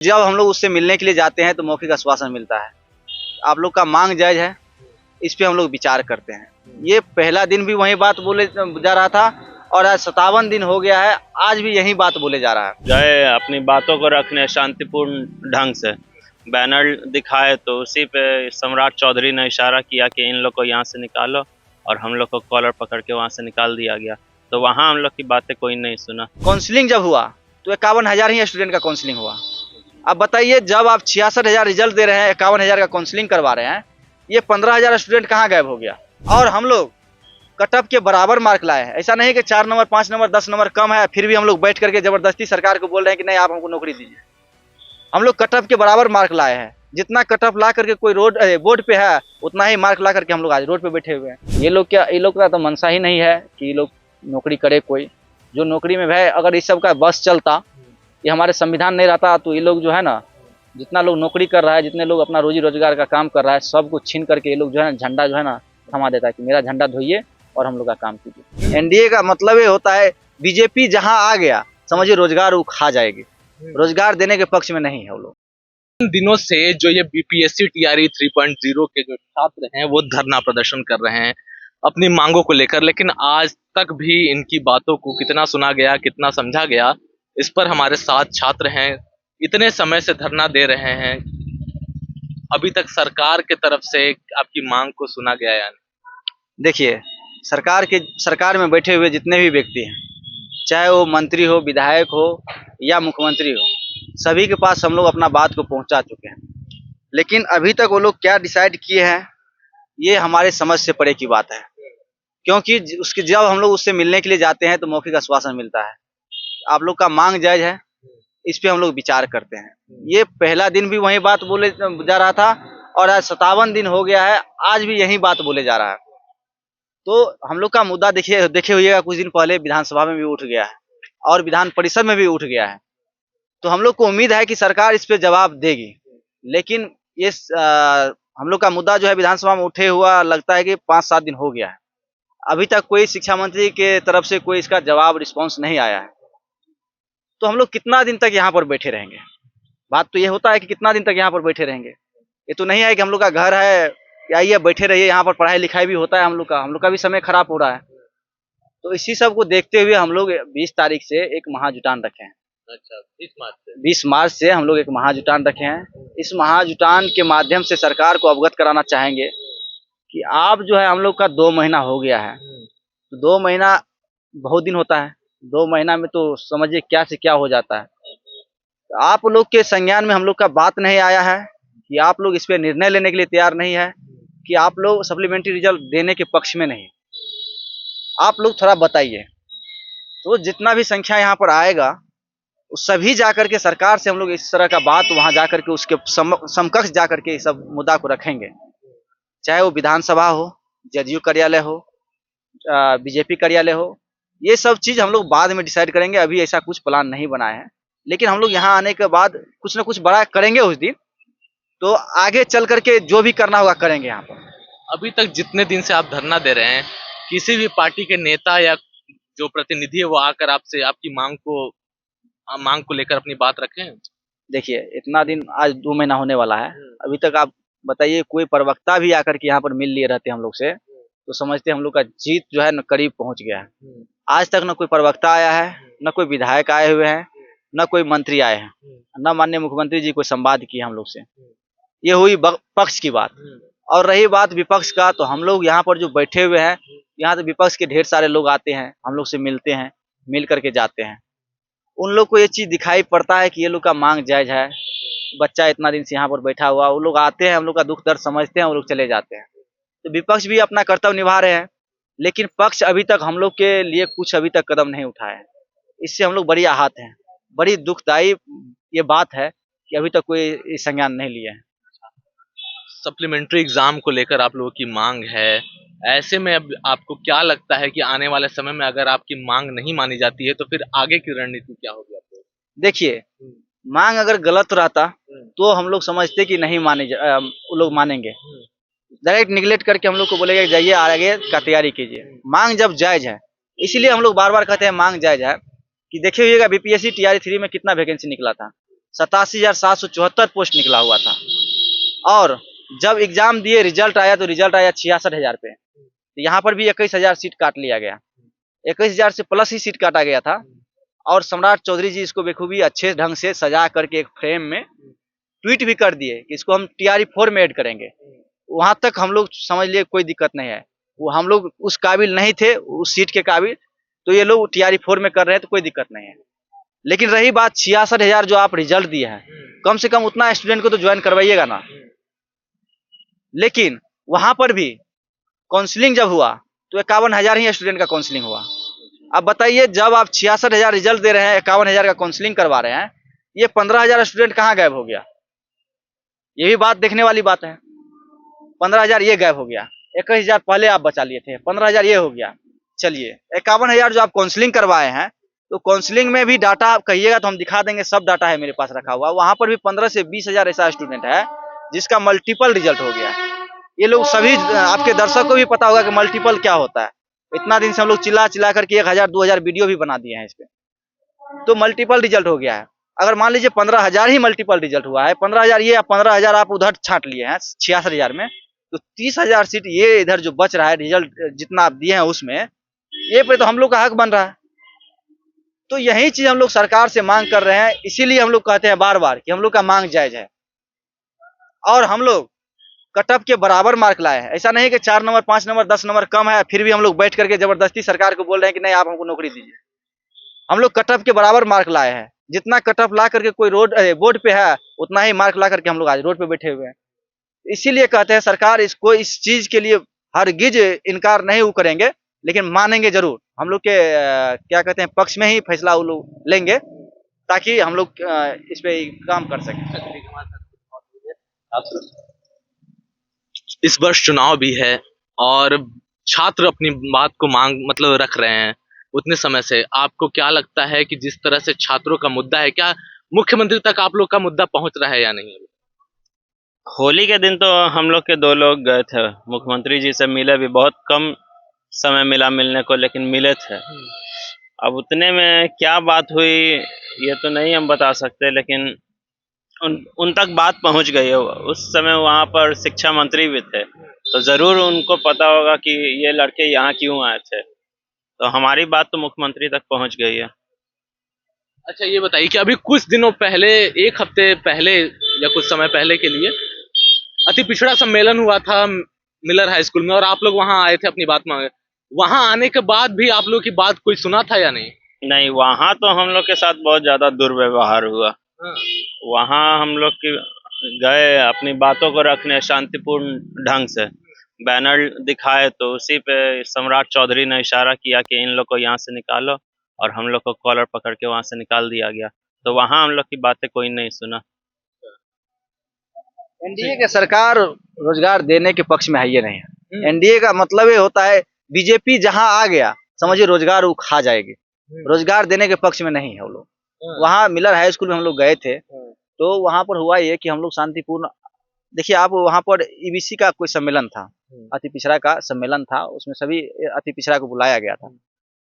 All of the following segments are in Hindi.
जब हम लोग उससे मिलने के लिए जाते हैं तो मौखिक आश्वासन मिलता है, आप लोग का मांग जायज है, इस पे हम लोग विचार करते हैं। ये पहला दिन भी वही बात बोले जा रहा था और आज 57 दिन हो गया है, आज भी यही बात बोले जा रहा है। गए अपनी बातों को रखने शांतिपूर्ण ढंग से, बैनर दिखाए तो उसी पे सम्राट चौधरी ने इशारा किया कि इन लोग को यहाँ से निकालो और हम लोग को कॉलर पकड़ के वहाँ से निकाल दिया गया। तो वहाँ हम लोग की बातें कोई नहीं सुना। काउंसलिंग जब हुआ तो 51,000 ही स्टूडेंट का काउंसलिंग हुआ। अब बताइए, जब आप 66,000 रिजल्ट दे रहे हैं, 51,000 का काउंसलिंग करवा रहे हैं, ये 15,000 स्टूडेंट कहाँ गायब हो गया? और हम लोग कटअप के बराबर मार्क लाए हैं। ऐसा नहीं कि 4 नंबर 5 नंबर 10 नंबर कम है फिर भी हम लोग बैठ करके जबरदस्ती सरकार को बोल रहे हैं कि नहीं आप हमको नौकरी दीजिए। हम लोग कटअप के बराबर मार्क लाए हैं। जितना कटअप ला करके कोई बोर्ड पे है उतना ही मार्क ला करके हम लोग आज रोड पे बैठे हुए हैं। ये लोग का तो मनसा ही नहीं है कि ये लोग नौकरी करे। कोई जो नौकरी में है, अगर इस सब का बस चलता, ये हमारे संविधान नहीं रहता तो ये लोग जो है ना, जितना लोग नौकरी कर रहा है, जितने लोग अपना रोजी रोजगार का काम कर रहा है, सब कुछ छीन करके ये लोग जो है झंडा जो है ना थमा देता है कि मेरा झंडा धोइए और हम लोग का काम कीजिए। एनडीए का मतलब ये होता है, बीजेपी जहां आ गया समझिए रोजगार वो खा जाएगी। रोजगार देने के पक्ष में नहीं है वो लोग। इन दिनों से जो ये बीपीएससी टीआरई 3.0 के जो छात्र हैं वो धरना प्रदर्शन कर रहे हैं अपनी मांगों को लेकर, लेकिन आज तक भी इनकी बातों को कितना सुना गया, कितना समझा गया, इस पर हमारे साथ छात्र हैं। इतने समय से धरना दे रहे हैं, अभी तक सरकार के तरफ से आपकी मांग को सुना गया या नहीं? देखिए, सरकार में बैठे हुए जितने भी व्यक्ति हैं, चाहे वो मंत्री हो, विधायक हो या मुख्यमंत्री हो, सभी के पास हम लोग अपना बात को पहुंचा चुके हैं। लेकिन अभी तक वो लोग क्या डिसाइड किए हैं ये हमारे समझ से परे की बात है। क्योंकि जब हम लोग उससे मिलने के लिए जाते हैं तो मौखिक आश्वासन मिलता है, आप लोग का मांग जायज है, इस पे हम लोग विचार करते हैं। ये पहला दिन भी वही बात बोले जा रहा था और आज 57 दिन हो गया है, आज भी यही बात बोले जा रहा है। तो हम लोग का मुद्दा देखे हुइएगा, कुछ दिन पहले विधानसभा में भी उठ गया है और विधान परिषद में भी उठ गया है। तो हम लोग को उम्मीद है कि सरकार इस पे जवाब देगी। लेकिन ये हम लोग का मुद्दा जो है विधानसभा में उठे हुआ लगता है कि 5-7 दिन हो गया है, अभी तक कोई शिक्षा मंत्री के तरफ से कोई इसका जवाब रिस्पॉन्स नहीं आया है। तो हम लोग कितना दिन तक यहाँ पर बैठे रहेंगे? बात तो ये होता है कि कितना दिन तक यहाँ पर बैठे रहेंगे। ये तो नहीं है कि हम लोग का घर है कि आइए बैठे रहिए, यहाँ पर पढ़ाई लिखाई भी होता है। हम लोग का भी समय खराब हो रहा है। तो इसी सब को देखते हुए हम लोग 20 तारीख से एक महाजुटान रखे हैं। अच्छा, 20 मार्च से हम लोग एक महाजुटान रखे हैं। इस महाजुटान के माध्यम से सरकार को अवगत कराना चाहेंगे कि आप जो है, हम लोग का 2 महीना हो गया है। तो 2 महीना बहुत दिन होता है। 2 महीना में तो समझिए क्या से क्या हो जाता है। तो आप लोग के संज्ञान में हम लोग का बात नहीं आया है कि आप लोग इस पे निर्णय लेने के लिए तैयार नहीं है, कि आप लोग सप्लीमेंट्री रिजल्ट देने के पक्ष में नहीं। आप लोग थोड़ा बताइए। तो जितना भी संख्या यहाँ पर आएगा उस सभी जाकर के सरकार से हम लोग इस तरह का बात वहां जाकर के उसके समकक्ष जाकर के इस सब मुद्दा को रखेंगे। चाहे वो विधानसभा हो, जदयू कार्यालय हो, बीजेपी कार्यालय हो, ये सब चीज हम लोग बाद में डिसाइड करेंगे। अभी ऐसा कुछ प्लान नहीं बनाए हैं, लेकिन हम लोग यहाँ आने के बाद कुछ ना कुछ बड़ा करेंगे उस दिन। तो आगे चल करके जो भी करना होगा करेंगे यहाँ पर। अभी तक जितने दिन से आप धरना दे रहे हैं, किसी भी पार्टी के नेता या जो प्रतिनिधि है वो आकर आपसे आपकी मांग को लेकर अपनी बात रखें? देखिए, इतना दिन आज 2 महीना होने वाला है, अभी तक आप बताइए कोई प्रवक्ता भी आकर के यहाँ पर मिल लिए रहते हम लोग से तो समझते हम लोग का जीत जो है न करीब पहुंच गया है। आज तक न कोई प्रवक्ता आया है, न कोई विधायक आए हुए हैं, न कोई मंत्री आए हैं, न माननीय मुख्यमंत्री जी कोई संवाद किए हम लोग से। ये हुई पक्ष की बात। और रही बात विपक्ष का, तो हम लोग यहाँ पर जो बैठे हुए हैं, यहाँ तो विपक्ष के ढेर सारे लोग आते हैं, हम लोग से मिलते हैं, मिल करके जाते हैं। उन लोग को ये चीज दिखाई पड़ता है कि ये लोग का मांग जायज है, बच्चा इतना दिन से यहाँ पर बैठा हुआ। वो लोग आते हैं, हम लोग का दुख दर्द समझते हैं, वो लोग चले जाते हैं। तो विपक्ष भी अपना कर्तव्य निभा रहे हैं, लेकिन पक्ष अभी तक हम लोग के लिए कुछ अभी तक कदम नहीं उठाए हैं। इससे हम लोग बड़ी आहत हैं। बड़ी दुखदायी ये बात है कि अभी तक कोई संज्ञान नहीं लिया है। सप्लीमेंट्री एग्जाम को लेकर आप लोगों की मांग है, ऐसे में अब आपको क्या लगता है कि आने वाले समय में अगर आपकी मांग नहीं मानी जाती है तो फिर आगे की रणनीति क्या होगी आपको? देखिए, मांग अगर गलत रहता तो हम लोग समझते कि नहीं वो लोग मानेंगे। डायरेक्ट निगलेक्ट करके हम लोग को बोलेगा जाइए आगे का तैयारी कीजिए। मांग जब जायज है, इसीलिए हम लोग बार बार कहते हैं मांग जायज है। कि देखे हुइएगा बीपीएससी टीआरई 3 में कितना वैकेंसी निकला था, 87,774 पोस्ट निकला हुआ था। और जब एग्जाम दिए, रिजल्ट आया तो रिजल्ट आया 66,000 पे। तो यहाँ पर भी 21,000 सीट काट लिया गया। 21,000 से प्लस ही सीट काटा गया था। और सम्राट चौधरी जी इसको बेखूबी अच्छे ढंग से सजा करके एक फ्रेम में ट्वीट भी कर दिए कि इसको हम TRE 4 में ऐड करेंगे। वहां तक हम लोग समझ लिए कोई दिक्कत नहीं है। वो हम लोग उस काबिल नहीं थे, उस सीट के काबिल, तो ये लोग TRE 4 में कर रहे हैं तो कोई दिक्कत नहीं है। लेकिन रही बात 66,000 जो आप रिजल्ट दिए हैं, कम से कम उतना स्टूडेंट को तो ज्वाइन करवाइएगा ना। लेकिन वहां पर भी काउंसलिंग जब हुआ तो 51,000 ही स्टूडेंट का काउंसलिंग हुआ। अब बताइए, जब आप 66,000 रिजल्ट दे रहे हैं, 51,000 का काउंसलिंग करवा रहे हैं, ये 15,000 स्टूडेंट कहाँ गायब हो गया? ये भी बात देखने वाली बात है। 15,000 ये गायब हो गया, 21,000 पहले आप बचा लिए थे, 15,000 ये हो गया। चलिए 51,000 जो आप काउंसलिंग करवाए हैं, तो काउंसलिंग में भी डाटा आप कहिएगा तो हम दिखा देंगे, सब डाटा है मेरे पास रखा हुआ। वहां पर भी 15 से 20,000 ऐसा स्टूडेंट है जिसका मल्टीपल रिजल्ट हो गया। ये लोग सभी, आपके दर्शक को भी पता होगा कि मल्टीपल क्या होता है। इतना दिन से हम लोग चिल्ला चिल्ला करके 1,000-2,000 वीडियो भी बना दिए हैं इस पे। तो मल्टीपल रिजल्ट हो गया है। अगर मान लीजिए 15,000 ही मल्टीपल रिजल्ट हुआ है, 15,000 ये, 15,000 आप उधर छांट लिए हैं 66,000 में, तो 30,000 सीट ये इधर जो बच रहा है, रिजल्ट जितना आप दिए हैं उसमें, ये पे तो हम लोग का हक बन रहा है। तो यही चीज हम लोग सरकार से मांग कर रहे हैं। इसीलिए हम लोग कहते हैं बार बार कि हम लोग का मांग जायज है और हम लोग कट ऑफ के बराबर मार्क लाए हैं। ऐसा नहीं कि 4 नंबर 5 नंबर 10 नंबर कम है फिर भी हम लोग बैठ करके जबरदस्ती सरकार को बोल रहे हैं कि नहीं आप हमको नौकरी दीजिए। हम लोग कट ऑफ के बराबर मार्क लाए हैं। जितना कट ऑफ ला करके कोई बोर्ड पे है, उतना ही मार्क ला करके हम लोग आज रोड पे बैठे हुए हैं। इसीलिए कहते हैं सरकार इसको, इस चीज के लिए हरगिज इनकार नहीं वो करेंगे, लेकिन मानेंगे जरूर। हम लोग के क्या कहते हैं, पक्ष में ही फैसला वो लोग लेंगे, ताकि हम लोग इस पे काम कर सकें। इस वर्ष चुनाव भी है और छात्र अपनी बात को मांग मतलब रख रहे हैं उतने समय से। आपको क्या लगता है कि जिस तरह से छात्रों का मुद्दा है, क्या मुख्यमंत्री तक आप लोग का मुद्दा पहुंच रहा है या नहीं? होली के दिन तो हम लोग के 2 लोग गए थे, मुख्यमंत्री जी से मिले भी, बहुत कम समय मिला मिलने को, लेकिन मिले थे। अब उतने में क्या बात हुई ये तो नहीं हम बता सकते, लेकिन उन तक बात पहुंच गई है। उस समय वहाँ पर शिक्षा मंत्री भी थे, तो जरूर उनको पता होगा कि ये लड़के यहाँ क्यों आए थे। तो हमारी बात तो मुख्यमंत्री तक पहुंच गई है। अच्छा ये बताइए कि अभी कुछ दिनों पहले, 1 हफ्ते पहले या कुछ समय पहले के लिए अति पिछड़ा सम्मेलन हुआ था मिलर हाई स्कूल में और आप लोग वहां आए थे अपनी बात मांगे। वहां आने के बाद भी आप लोग की बात कोई सुना था या नहीं? नहीं, वहाँ तो हम लोग के साथ बहुत ज्यादा दुर्व्यवहार हुआ। हाँ। वहाँ हम लोग गए अपनी बातों को रखने शांतिपूर्ण ढंग से, बैनर दिखाए तो उसी पे सम्राट चौधरी ने इशारा किया कि इन लोग को यहाँ से निकालो, और हम लोग को कॉलर पकड़ के वहाँ से निकाल दिया गया। तो वहाँ हम लोग की बातें कोई नहीं सुना। एनडीए की सरकार रोजगार देने के पक्ष में है ये नहीं। एनडीए का मतलब ये होता है, बीजेपी जहां आ गया समझिए रोजगार वो खा जाएगी। रोजगार देने के पक्ष में नहीं है वो लोग। वहाँ मिलर हाई स्कूल में हम लोग गए थे, तो वहां पर हुआ ये कि हम लोग शांतिपूर्ण, देखिए आप, वहां पर ईबीसी का कोई सम्मेलन था, अति पिछड़ा का सम्मेलन था, उसमें सभी अति पिछड़ा को बुलाया गया था।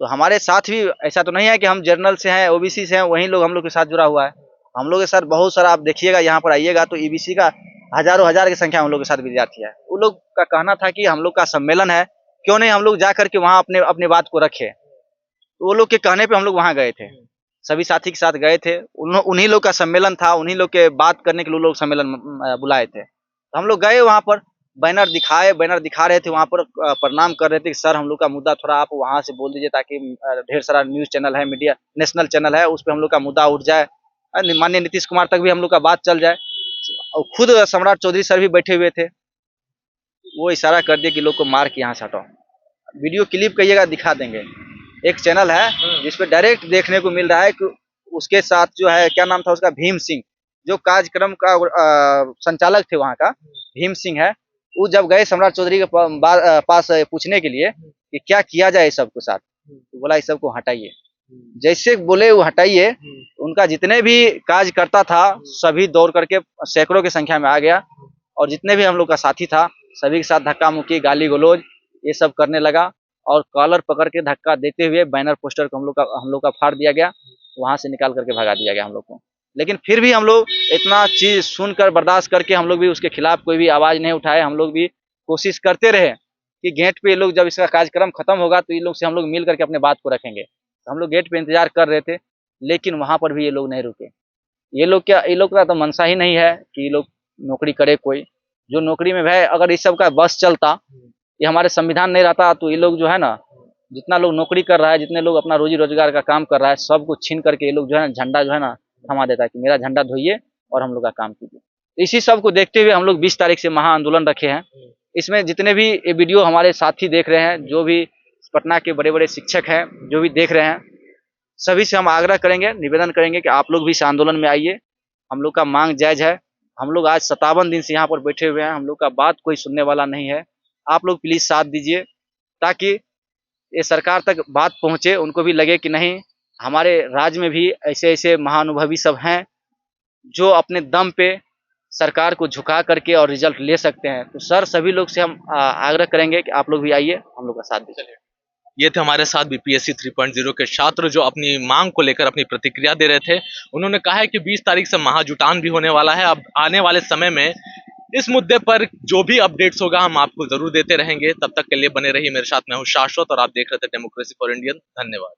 तो हमारे साथ भी ऐसा तो नहीं है कि हम जनरल से हैं, ओबीसी से हैं, वही लोग हम लोग के साथ जुड़ा हुआ है। हम लोग के साथ बहुत सारा, आप देखिएगा यहाँ पर आइएगा तो ईबीसी का हजारों हजार की संख्या में हम लोग के साथ विद्यार्थी है। वो लोग का कहना था कि हम लोग का सम्मेलन है, क्यों नहीं हम लोग जा करके वहाँ अपने बात को रखे। तो वो लोग के कहने पे हम लोग वहाँ गए थे, सभी साथी के साथ गए थे। उन्हीं लोग का सम्मेलन था, उन्हीं लोग के बात करने के लिए लोग सम्मेलन बुलाए थे। तो हम लोग गए वहाँ पर, बैनर दिखा रहे थे, वहाँ पर प्रणाम कर रहे थे कि सर हम लोग का मुद्दा थोड़ा आप वहाँ से बोल दीजिए, ताकि ढेर सारा न्यूज चैनल है, मीडिया नेशनल चैनल है, उस पर हम लोग का मुद्दा उठ जाए, माननीय नीतीश कुमार तक भी हम लोग का बात चल जाए। और खुद सम्राट चौधरी सर भी बैठे हुए थे, वो इशारा कर दिए कि लोग को मार के यहाँ से हटाओ। वीडियो क्लिप कहिएगा दिखा देंगे। एक चैनल है जिसपे डायरेक्ट देखने को मिल रहा है कि उसके साथ जो है, क्या नाम था उसका, भीम सिंह, जो कार्यक्रम का संचालक थे वहाँ का, भीम सिंह है। वो जब गए सम्राट चौधरी के पास पूछने के लिए कि क्या किया जाए इस सबके साथ, तो बोला इस सबको हटाइए। जैसे बोले वो हटाइए, उनका जितने भी कार्यकर्ता था सभी दौड़ करके सैकड़ों की संख्या में आ गया, और जितने भी हम लोग का साथी था सभी के साथ धक्का मुक्की, गाली गलौज ये सब करने लगा, और कॉलर पकड़ के धक्का देते हुए बैनर पोस्टर को हम लोग का फाड़ दिया गया, वहां से निकाल करके भगा दिया गया हम लोग को। लेकिन फिर भी हम लोग इतना चीज़ सुनकर बर्दाश्त करके हम लोग भी उसके खिलाफ कोई भी आवाज़ नहीं उठाए। हम लोग भी कोशिश करते रहे कि गेट पे ये लोग जब इसका कार्यक्रम खत्म होगा तो ये लोग से हम लोग मिल करके अपने बात को रखेंगे। तो हम लोग गेट पे इंतजार कर रहे थे, लेकिन वहाँ पर भी ये लोग नहीं रुके। ये लोग का तो मनसा ही नहीं है कि ये लोग नौकरी करे कोई। जो नौकरी में है, अगर इस सब का बस चलता, ये हमारे संविधान नहीं रहता, तो ये लोग जो है ना, जितना लोग नौकरी कर रहा है, जितने लोग अपना रोजी रोजगार का काम कर रहा है, सब कुछ छीन करके ये लोग जो है ना, झंडा जो है ना थमा देता है कि मेरा झंडा धोइए और हम लोग का काम कीजिए। इसी सब को देखते हुए हम लोग 20 तारीख से महा आंदोलन रखे हैं। इसमें जितने भी ये वीडियो हमारे साथी देख रहे हैं, जो भी पटना के बड़े बड़े शिक्षक हैं, जो भी देख रहे हैं, सभी से हम आग्रह करेंगे, निवेदन करेंगे कि आप लोग भी इस आंदोलन में आइए। हम लोग का मांग जायज है। हम लोग आज 57 दिन से यहाँ पर बैठे हुए हैं, हम लोग का बात कोई सुनने वाला नहीं है। आप लोग प्लीज साथ दीजिए, ताकि ये सरकार तक बात पहुँचे, उनको भी लगे कि नहीं, हमारे राज्य में भी ऐसे ऐसे महानुभवी सब हैं जो अपने दम पे सरकार को झुका करके और रिजल्ट ले सकते हैं। तो सर, सभी लोग से हम आग्रह करेंगे कि आप लोग भी आइए, हम लोग का साथ दीजिए। ये थे हमारे साथ बीपीएससी 3.0 के छात्र जो अपनी मांग को लेकर अपनी प्रतिक्रिया दे रहे थे। उन्होंने कहा है कि 20 तारीख से महाजुटान भी होने वाला है। अब आने वाले समय में इस मुद्दे पर जो भी अपडेट्स होगा हम आपको जरूर देते रहेंगे। तब तक के लिए बने रहिए मेरे साथ। मैं हूँ शाश्वत और आप देख रहे थे डेमोक्रेसी फॉर इंडियन। धन्यवाद।